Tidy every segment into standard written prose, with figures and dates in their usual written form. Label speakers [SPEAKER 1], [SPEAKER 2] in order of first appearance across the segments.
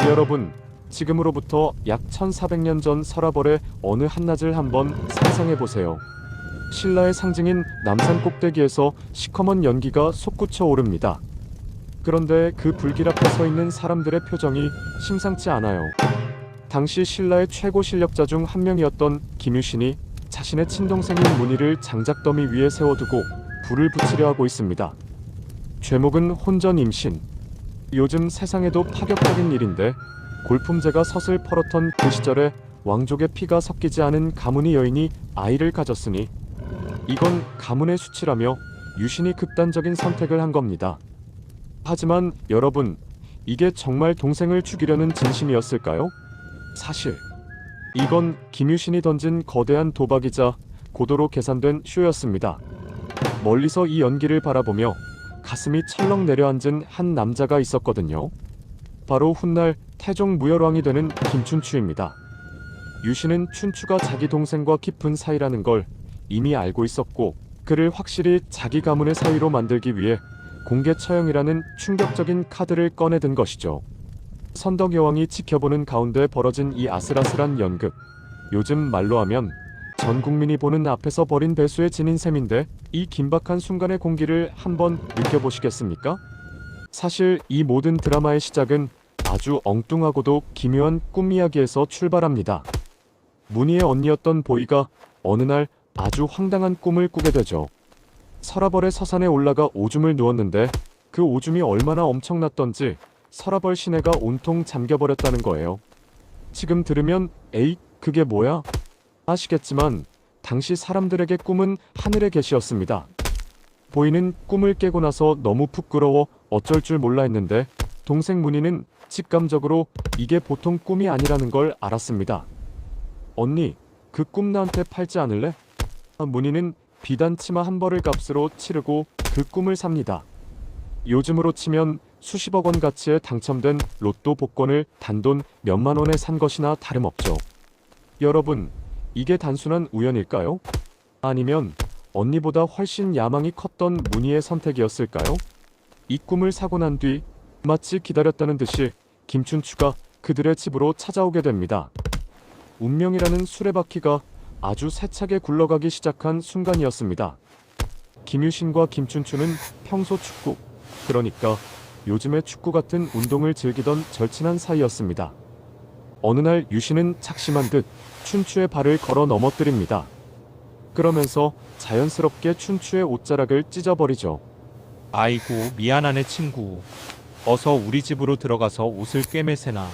[SPEAKER 1] 여러분, 지금으로부터 약 1400년 전 서라벌의 어느 한낮을 한번 상상해보세요. 신라의 상징인 남산 꼭대기에서 시커먼 연기가 솟구쳐 오릅니다. 그런데 그 불길 앞에 서 있는 사람들의 표정이 심상치 않아요. 당시 신라의 최고 실력자 중 한 명이었던 김유신이 자신의 친동생인 문희를 장작더미 위에 세워두고 불을 붙이려 하고 있습니다. 죄목은 혼전 임신. 요즘 세상에도 파격적인 일인데 골품제가 섯을 펄었던 그 시절에 왕족의 피가 섞이지 않은 가문의 여인이 아이를 가졌으니 이건 가문의 수치라며 유신이 극단적인 선택을 한 겁니다. 하지만 여러분, 이게 정말 동생을 죽이려는 진심이었을까요? 사실 이건 김유신이 던진 거대한 도박이자 고도로 계산된 쇼였습니다. 멀리서 이 연기를 바라보며 가슴이 철렁 내려앉은 한 남자가 있었거든요. 바로 훗날 태종 무열왕이 되는 김춘추입니다. 유신은 춘추가 자기 동생과 깊은 사이라는 걸 이미 알고 있었고, 그를 확실히 자기 가문의 사위로 만들기 위해 공개 처형이라는 충격적인 카드를 꺼내든 것이죠. 선덕 여왕이 지켜보는 가운데 벌어진 이 아슬아슬한 연극, 요즘 말로 하면 전 국민이 보는 앞에서 벌인 배수의 진인 셈인데, 이 긴박한 순간의 공기를 한번 느껴보시겠습니까? 사실 이 모든 드라마의 시작은 아주 엉뚱하고도 기묘한 꿈 이야기에서 출발합니다. 문희의 언니였던 보이가 어느 날 아주 황당한 꿈을 꾸게 되죠. 서라벌의 서산에 올라가 오줌을 누웠는데 그 오줌이 얼마나 엄청났던지 서라벌 시내가 온통 잠겨버렸다는 거예요. 지금 들으면 에이, 그게 뭐야? 아시겠지만 당시 사람들에게 꿈은 하늘의 계시였습니다. 보이는 꿈을 깨고 나서 너무 부끄러워 어쩔 줄 몰라 했는데 동생 문희는 직감적으로 이게 보통 꿈이 아니라는 걸 알았습니다. 언니, 그 꿈 나한테 팔지 않을래? 문희는 비단 치마 한 벌을 값으로 치르고 그 꿈을 삽니다. 요즘으로 치면 수십억 원 가치에 당첨된 로또 복권을 단돈 몇만 원에 산 것이나 다름없죠. 여러분, 이게 단순한 우연일까요? 아니면 언니보다 훨씬 야망이 컸던 문희의 선택이었을까요? 이 꿈을 사고 난 뒤 마치 기다렸다는 듯이 김춘추가 그들의 집으로 찾아오게 됩니다. 운명이라는 수레바퀴가 아주 세차게 굴러가기 시작한 순간이었습니다. 김유신과 김춘추는 평소 축구, 그러니까 요즘의 축구 같은 운동을 즐기던 절친한 사이였습니다. 어느 날 유신은 작심한 듯 춘추의 발을 걸어 넘어뜨립니다. 그러면서 자연스럽게 춘추의 옷자락을 찢어버리죠.
[SPEAKER 2] 아이고, 미안하네 친구. 어서 우리 집으로 들어가서 옷을 꿰매세나.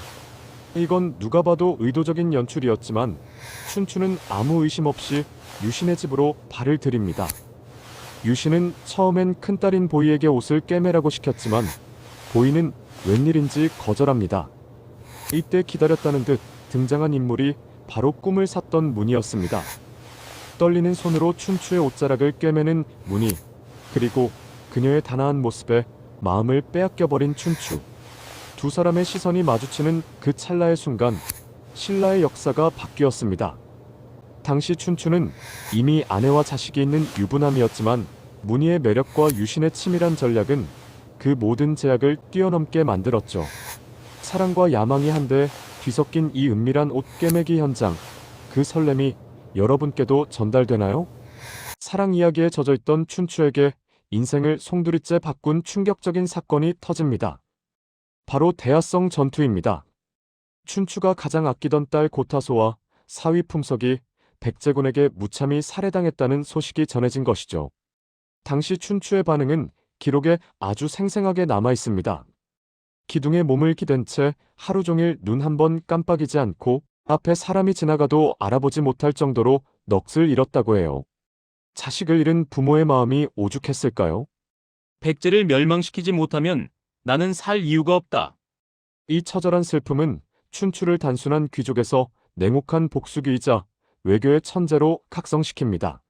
[SPEAKER 1] 이건 누가 봐도 의도적인 연출이었지만 춘추는 아무 의심 없이 유신의 집으로 발을 들입니다. 유신은 처음엔 큰딸인 보이에게 옷을 꿰매라고 시켰지만 보이는 웬일인지 거절합니다. 이때 기다렸다는 듯 등장한 인물이 바로 꿈을 샀던 문희였습니다. 떨리는 손으로 춘추의 옷자락을 꿰매는 문희, 그리고 그녀의 단아한 모습에 마음을 빼앗겨버린 춘추. 두 사람의 시선이 마주치는 그 찰나의 순간 신라의 역사가 바뀌었습니다. 당시 춘추는 이미 아내와 자식이 있는 유부남이었지만 문희의 매력과 유신의 치밀한 전략은 그 모든 제약을 뛰어넘게 만들었죠. 사랑과 야망이 한데 뒤섞인 이 은밀한 옷 꿰매기 현장, 그 설렘이 여러분께도 전달되나요? 사랑 이야기에 젖어있던 춘추에게 인생을 송두리째 바꾼 충격적인 사건이 터집니다. 바로 대야성 전투입니다. 춘추가 가장 아끼던 딸 고타소와 사위 품석이 백제군에게 무참히 살해당했다는 소식이 전해진 것이죠. 당시 춘추의 반응은 기록에 아주 생생하게 남아 있습니다. 기둥에 몸을 기댄 채 하루 종일 눈 한 번 깜빡이지 않고 앞에 사람이 지나가도 알아보지 못할 정도로 넋을 잃었다고 해요. 자식을 잃은 부모의 마음이 오죽했을까요?
[SPEAKER 3] 백제를 멸망시키지 못하면 나는 살 이유가 없다.
[SPEAKER 1] 이 처절한 슬픔은 춘추를 단순한 귀족에서 냉혹한 복수귀이자 외교의 천재로 각성시킵니다.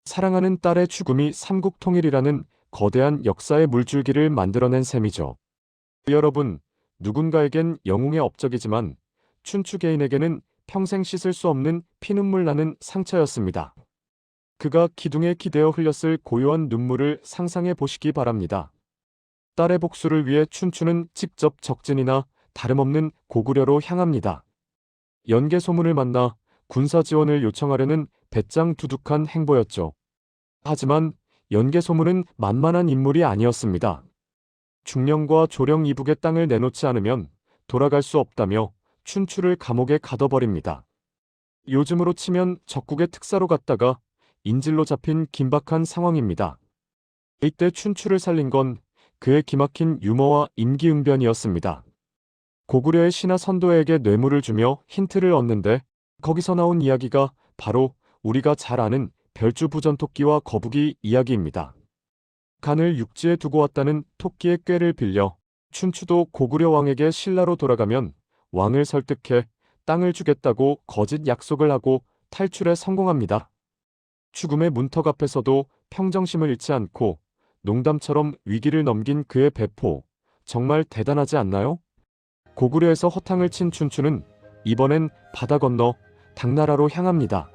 [SPEAKER 1] 사랑하는 딸의 죽음이 삼국 통일이라는 거대한 역사의 물줄기를 만들어낸 셈이죠. 여러분, 누군가에겐 영웅의 업적이지만 춘추 개인에게는 평생 씻을 수 없는 피눈물 나는 상처였습니다. 그가 기둥에 기대어 흘렸을 고요한 눈물을 상상해 보시기 바랍니다. 딸의 복수를 위해 춘추는 직접 적진이나 다름없는 고구려로 향합니다. 연개 소문을 만나 군사 지원을 요청하려는 배짱 두둑한 행보였죠. 하지만 연개 소문은 만만한 인물이 아니었습니다. 중령과 조령 이북의 땅을 내놓지 않으면 돌아갈 수 없다며 춘추를 감옥에 가둬버립니다. 요즘으로 치면 적국의 특사로 갔다가 인질로 잡힌 긴박한 상황입니다. 이때 춘추를 살린 건 그의 기막힌 유머와 임기응변이었습니다. 고구려의 신하 선도에게 뇌물을 주며 힌트를 얻는데 거기서 나온 이야기가 바로 우리가 잘 아는 별주부전 토끼와 거북이 이야기입니다. 간을 육지에 두고 왔다는 토끼의 꾀를 빌려 춘추도 고구려 왕에게 신라로 돌아가면 왕을 설득해 땅을 주겠다고 거짓 약속을 하고 탈출에 성공합니다. 죽음의 문턱 앞에서도 평정심을 잃지 않고 농담처럼 위기를 넘긴 그의 배포, 정말 대단하지 않나요? 고구려에서 허탕을 친 춘추는 이번엔 바다 건너 당나라로 향합니다.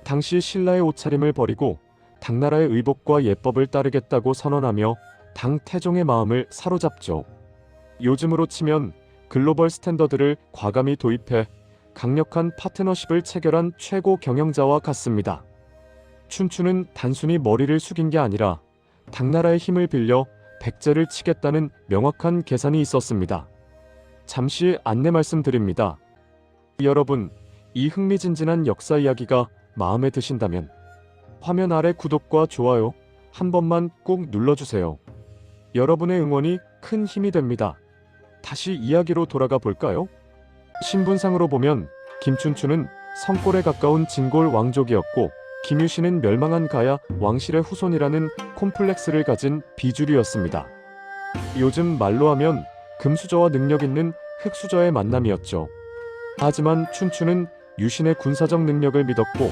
[SPEAKER 1] 당시 신라의 옷차림을 버리고 당나라의 의복과 예법을 따르겠다고 선언하며 당 태종의 마음을 사로잡죠. 요즘으로 치면 글로벌 스탠더드를 과감히 도입해 강력한 파트너십을 체결한 최고 경영자와 같습니다. 춘추는 단순히 머리를 숙인 게 아니라 당나라의 힘을 빌려 백제를 치겠다는 명확한 계산이 있었습니다. 잠시 안내 말씀드립니다. 여러분, 이 흥미진진한 역사 이야기가 마음에 드신다면 화면 아래 구독과 좋아요 한 번만 꼭 눌러주세요. 여러분의 응원이 큰 힘이 됩니다. 다시 이야기로 돌아가 볼까요? 신분상으로 보면 김춘추는 성골에 가까운 진골 왕족이었고 김유신은 멸망한 가야 왕실의 후손이라는 콤플렉스를 가진 비주류였습니다. 요즘 말로 하면 금수저와 능력 있는 흑수저의 만남이었죠. 하지만 춘추는 유신의 군사적 능력을 믿었고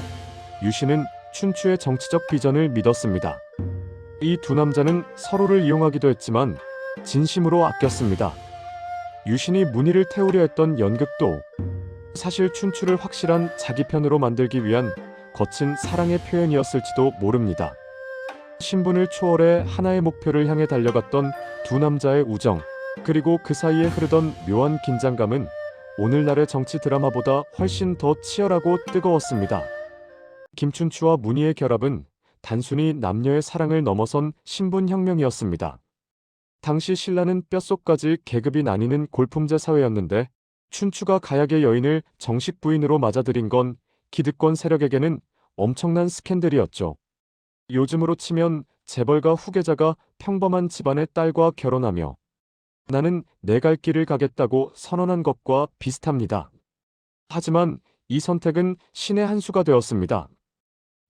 [SPEAKER 1] 유신은 춘추의 정치적 비전을 믿었습니다. 이 두 남자는 서로를 이용하기도 했지만 진심으로 아꼈습니다. 유신이 문의를 태우려 했던 연극도 사실 춘추를 확실한 자기 편으로 만들기 위한 거친 사랑의 표현이었을지도 모릅니다. 신분을 초월해 하나의 목표를 향해 달려갔던 두 남자의 우정, 그리고 그 사이에 흐르던 묘한 긴장감은 오늘날의 정치 드라마보다 훨씬 더 치열하고 뜨거웠습니다. 김춘추와 문희의 결합은 단순히 남녀의 사랑을 넘어선 신분혁명이었습니다. 당시 신라는 뼛속까지 계급이 나뉘는 골품제 사회였는데 춘추가 가약의 여인을 정식 부인으로 맞아들인 건 기득권 세력에게는 엄청난 스캔들이었죠. 요즘으로 치면 재벌가 후계자가 평범한 집안의 딸과 결혼하며 나는 내 갈 길을 가겠다고 선언한 것과 비슷합니다. 하지만 이 선택은 신의 한 수가 되었습니다.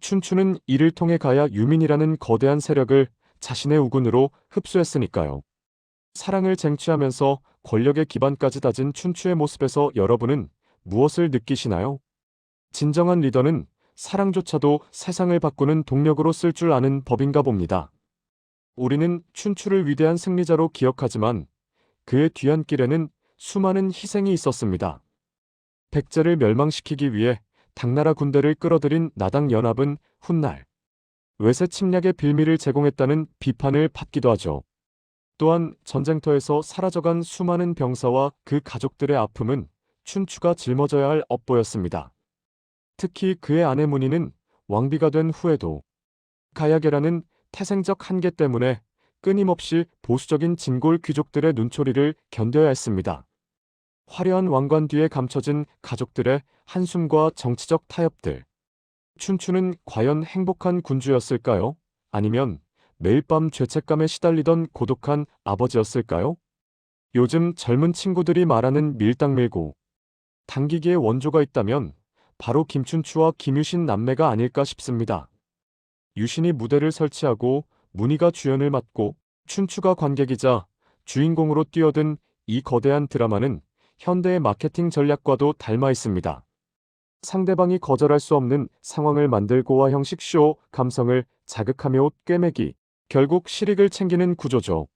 [SPEAKER 1] 춘추는 이를 통해 가야 유민이라는 거대한 세력을 자신의 우군으로 흡수했으니까요. 사랑을 쟁취하면서 권력의 기반까지 다진 춘추의 모습에서 여러분은 무엇을 느끼시나요? 진정한 리더는 사랑조차도 세상을 바꾸는 동력으로 쓸 줄 아는 법인가 봅니다. 우리는 춘추를 위대한 승리자로 기억하지만 그의 뒤안길에는 수많은 희생이 있었습니다. 백제를 멸망시키기 위해 당나라 군대를 끌어들인 나당 연합은 훗날 외세 침략의 빌미를 제공했다는 비판을 받기도 하죠. 또한 전쟁터에서 사라져간 수많은 병사와 그 가족들의 아픔은 춘추가 짊어져야 할 업보였습니다. 특히 그의 아내 문희는 왕비가 된 후에도 가야계라는 태생적 한계 때문에 끊임없이 보수적인 진골 귀족들의 눈초리를 견뎌야 했습니다. 화려한 왕관 뒤에 감춰진 가족들의 한숨과 정치적 타협들. 춘추는 과연 행복한 군주였을까요? 아니면 매일 밤 죄책감에 시달리던 고독한 아버지였을까요? 요즘 젊은 친구들이 말하는 밀당밀고 당기기의 원조가 있다면 바로 김춘추와 김유신 남매가 아닐까 싶습니다. 유신이 무대를 설치하고 문희가 주연을 맡고 춘추가 관객이자 주인공으로 뛰어든 이 거대한 드라마는 현대의 마케팅 전략과도 닮아 있습니다. 상대방이 거절할 수 없는 상황을 만들고와 형식 쇼 감성을 자극하며 꿰매기, 결국 실익을 챙기는 구조죠.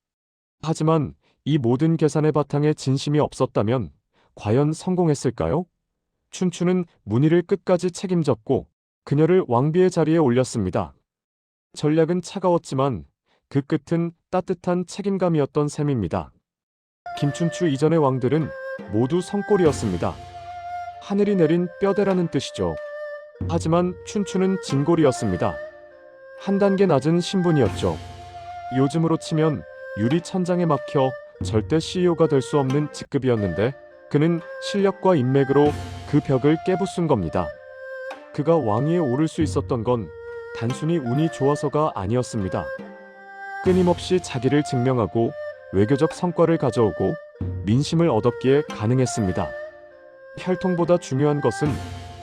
[SPEAKER 1] 하지만 이 모든 계산의 바탕에 진심이 없었다면 과연 성공했을까요? 춘추는 문희를 끝까지 책임졌고 그녀를 왕비의 자리에 올렸습니다. 전략은 차가웠지만 그 끝은 따뜻한 책임감이었던 셈입니다. 김춘추 이전의 왕들은 모두 성골이었습니다. 하늘이 내린 뼈대라는 뜻이죠. 하지만 춘추는 진골이었습니다. 한 단계 낮은 신분이었죠. 요즘으로 치면 유리 천장에 막혀 절대 CEO가 될 수 없는 직급이었는데 그는 실력과 인맥으로 그 벽을 깨부순 겁니다. 그가 왕위에 오를 수 있었던 건 단순히 운이 좋아서가 아니었습니다. 끊임없이 자기를 증명하고 외교적 성과를 가져오고 민심을 얻었기에 가능했습니다. 혈통보다 중요한 것은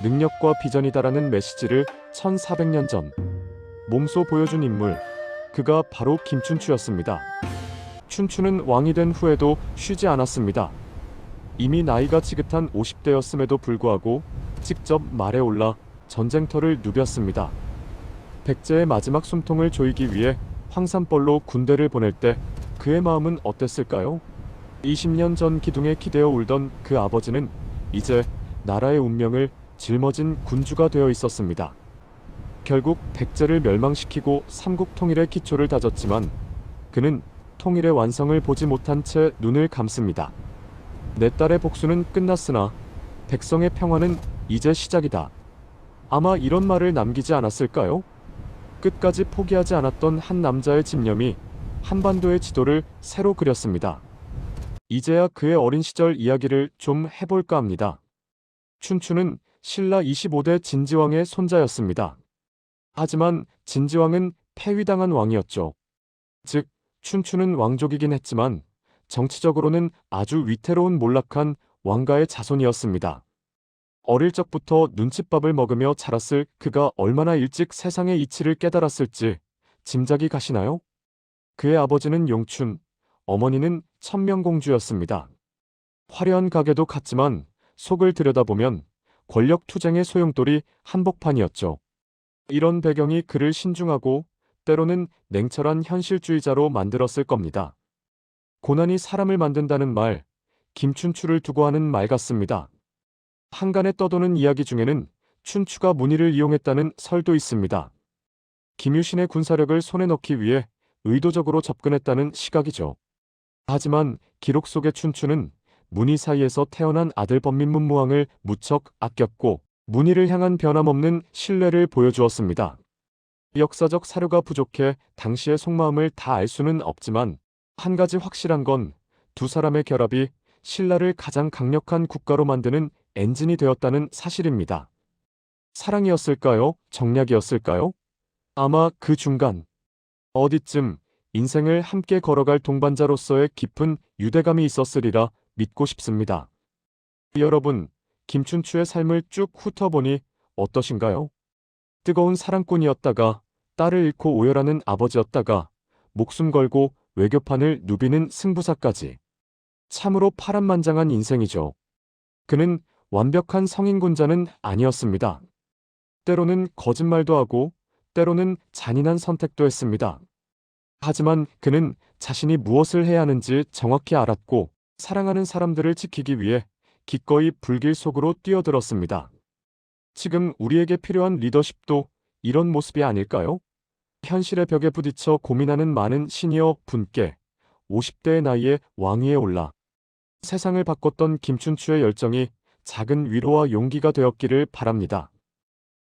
[SPEAKER 1] 능력과 비전이다라는 메시지를 1400년 전 몸소 보여준 인물, 그가 바로 김춘추였습니다. 춘추는 왕이 된 후에도 쉬지 않았습니다. 이미 나이가 지긋한 50대였음에도 불구하고 직접 말에 올라 전쟁터를 누볐습니다. 백제의 마지막 숨통을 조이기 위해 황산벌로 군대를 보낼 때 그의 마음은 어땠을까요? 20년 전 기둥에 기대어 울던 그 아버지는 이제 나라의 운명을 짊어진 군주가 되어 있었습니다. 결국 백제를 멸망시키고 삼국 통일의 기초를 다졌지만 그는 통일의 완성을 보지 못한 채 눈을 감습니다. 내 딸의 복수는 끝났으나 백성의 평화는 이제 시작이다. 아마 이런 말을 남기지 않았을까요? 끝까지 포기하지 않았던 한 남자의 집념이 한반도의 지도를 새로 그렸습니다. 이제야 그의 어린 시절 이야기를 좀 해볼까 합니다. 춘추는 신라 25대 진지왕의 손자였습니다. 하지만 진지왕은 폐위당한 왕이었죠. 즉, 춘추는 왕족이긴 했지만 정치적으로는 아주 위태로운 몰락한 왕가의 자손이었습니다. 어릴 적부터 눈칫밥을 먹으며 자랐을 그가 얼마나 일찍 세상의 이치를 깨달았을지 짐작이 가시나요? 그의 아버지는 용춘, 어머니는 천명공주였습니다. 화려한 가게도 갔지만 속을 들여다보면 권력 투쟁의 소용돌이 한복판이었죠. 이런 배경이 그를 신중하고 때로는 냉철한 현실주의자로 만들었을 겁니다. 고난이 사람을 만든다는 말, 김춘추를 두고 하는 말 같습니다. 한간에 떠도는 이야기 중에는 춘추가 문의를 이용했다는 설도 있습니다. 김유신의 군사력을 손에 넣기 위해 의도적으로 접근했다는 시각이죠. 하지만 기록 속의 춘추는 문의 사이에서 태어난 아들 범민문무왕을 무척 아꼈고 문의를 향한 변함없는 신뢰를 보여주었습니다. 역사적 사료가 부족해 당시의 속마음을 다 알 수는 없지만 한 가지 확실한 건 두 사람의 결합이 신라를 가장 강력한 국가로 만드는 엔진이 되었다는 사실입니다. 사랑이었을까요? 정략이었을까요? 아마 그 중간, 어디쯤 인생을 함께 걸어갈 동반자로서의 깊은 유대감이 있었으리라 믿고 싶습니다. 여러분, 김춘추의 삶을 쭉 훑어보니 어떠신가요? 뜨거운 사랑꾼이었다가 딸을 잃고 오열하는 아버지였다가 목숨 걸고 외교판을 누비는 승부사까지. 참으로 파란만장한 인생이죠. 그는 완벽한 성인군자는 아니었습니다. 때로는 거짓말도 하고 때로는 잔인한 선택도 했습니다. 하지만 그는 자신이 무엇을 해야 하는지 정확히 알았고 사랑하는 사람들을 지키기 위해 기꺼이 불길 속으로 뛰어들었습니다. 지금 우리에게 필요한 리더십도 이런 모습이 아닐까요? 현실의 벽에 부딪혀 고민하는 많은 시니어 분께 50대의 나이에 왕위에 올라 세상을 바꿨던 김춘추의 열정이 작은 위로와 용기가 되었기를 바랍니다.